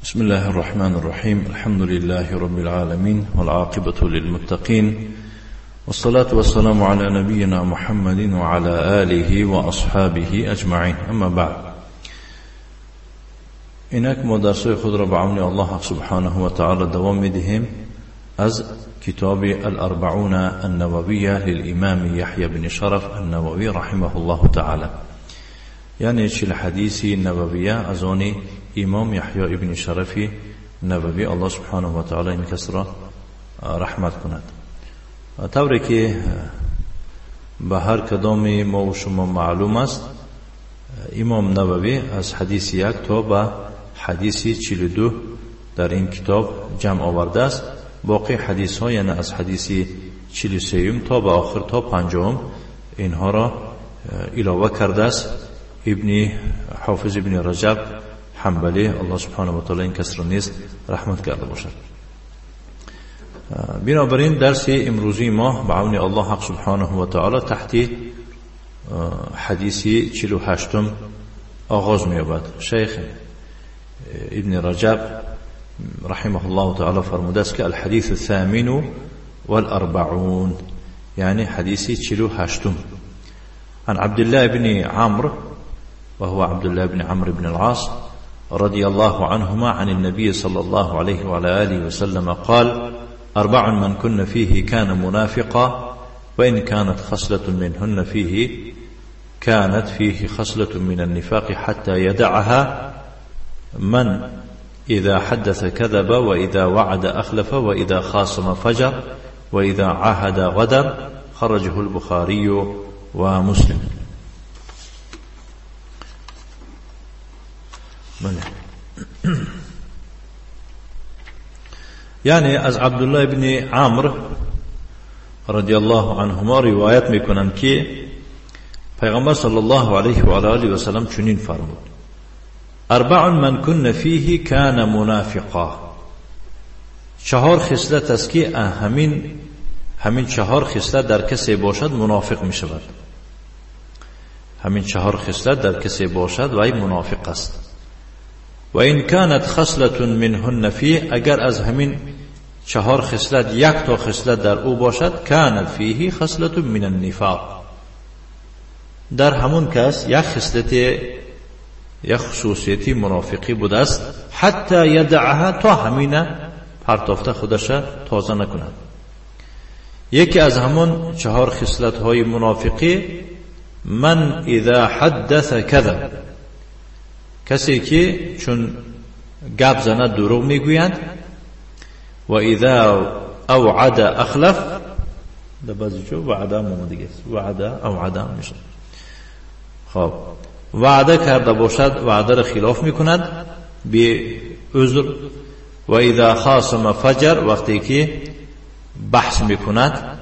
بسم الله الرحمن الرحيم. الحمد لله رب العالمين والعاقبة للمتقين والصلاة والسلام على نبينا محمد وعلى آله وأصحابه أجمعين. أما بعد، اینک ما درسای خود را به عون الله سبحانه و تعالی دوام میدهیم از کتاب الاربعون النوویه للامام یحیی بن شرف النووی رحمه الله تعالی، یعنی 40 حدیث نوویه از آن امام یحیی ابن شرفی نووی، الله سبحانه و تعالی این کس را رحمت کند. طوری که به هر کدام ما و شما معلوم است، امام نووی از حدیث 1 تا به حدیث 42 در این کتاب جمع آورده است. باقی حدیث ها یعنی از حدیث 43 تا به آخر تا 50 اینها را علاوه کرده است ابن حافظ ابن رجب حنبلی، الله سبحانه و تعالی این کس را نیز رحمت کرده باشد. بنابراین درس امروزی ما به عون الله سبحانه و تعالی تحت حدیث 48 آغاز می‌یابد. شیخ ابن رجب رحمه الله تعالی فرموده است که الحديث الثامن والأربعون، یعنی حدیث 48. عن عبد الله بن عمرو وهو عبد الله بن عمرو بن العاص رضي الله عنهما عن النبي صلى الله عليه وعلى آله وسلم قال: 4 من كن فيه كان منافقا، وإن كانت خصلة منهن فيه كانت فيه خصلة من النفاق حتى يدعها: من إذا حدث كذب، وإذا وعد أخلف، وإذا خاصم فجر، وإذا عاهد غدر. خرجه البخاري ومسلم. یعنی از عبدالله ابن عمرو رضی الله عنهما روایت میکنند که پیغمبر صلی الله علیه و آله و سلم چنین فرمود: 4 من کن فیه کان منافقا. 4 خصلت است که همین 4 خصلت در کسی باشد منافق می شود. همین 4 خصلت در کسی باشد و ای منافق است. و این کانت خصلة منهن فیه، اگر از همین 4 خصلت 1 تا خصلت در او باشد، کانت فیه خصلة من النفاق، در همون کس یک خصلت، یک خصوصیتی منافقی بوده است. حتی یدعها، تا همینه پرتافته خودش تازه نکند. یکی از همون 4 خصلت های منافقی: من اذا حدث کذب، کسی که چون گپ زند دروغ میگوید. و اذا اوعد اخلف، در بعضی جا وعده اومده است، وعده اوعده میشه. خب وعده کرده باشد وعده را خلاف میکند به عذر. و اذا خاصم فجر، وقتی که بحث میکند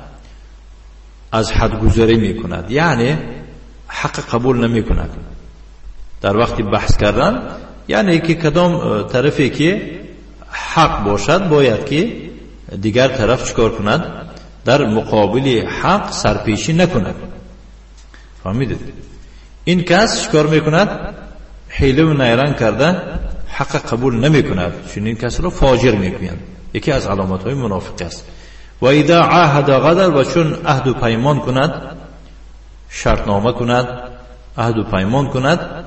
از حد گذری میکند، یعنی حق قبول نمیکند در وقت بحث کردن. یعنی که کدام طرفی که حق باشد باید که دیگر طرف چکار کند؟ در مقابل حق سرپیشی نکند. فهمیدید؟ این کس چکار میکند؟ حیله و نیرنگ کرده حق قبول نمیکند، چون این کس را فاجر میگویند. یکی از علامت های منافق است. و اذا عاهد غدر، و چون عهد و پیمان کند، شرط نامه کند، عهد و پیمان کند،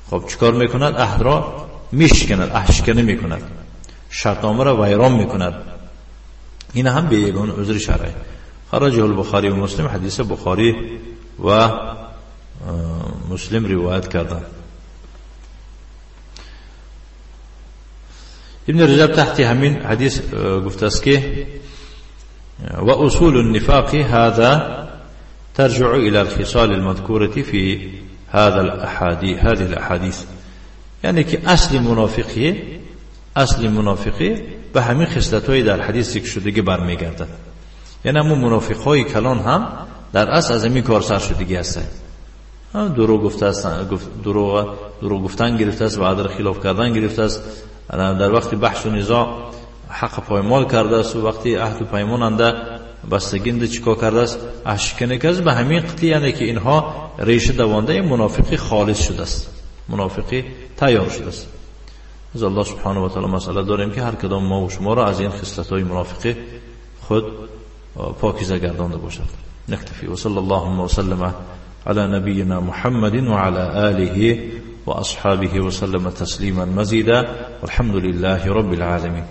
خب چکار میکند؟ عهد را میشکند، عهد شکنی میکند، شرط نامه را ویران میکند. این هم به یگان عذر شرعی. خرجه البخاری و مسلم، حدیث بخاری و مسلم روایت کردند. ابن رجب تحت همین حدیث گفته است که و اصول النفاق هذا ترجع الى الخصال المذكورة في هذه الاحاديث، یعنی که اصل منافقی به همین خصلت‌های در حدیث ذکر شدگی برمیگردد. یعنی همون منافق‌های کلان هم در اصل از همین کار سر شدگی هستند. دروغ گفتن گرفته است، وعده را خلاف کردن گرفته است، در وقت بحث و نزاع حق پایمال کرده است، و وقتی عهد و پیمان انده بستگینده چیکار کرده است؟ اشکنه کرده. به همین قطعی یعنی که اینها ریشه دوانده منافقی خالص شده است، منافقی تیار شده است. از الله سبحانه و تعالی مسئله داریم که هر کدام ما و شما را از این خصلت‌های منافقه خود پاکیزه گردانده باشد. نکتفی و صلی الله و سلم على نبینا محمد و على آله و اصحابه و سلم تسلیما مزیدا والحمد لله رب العالمین.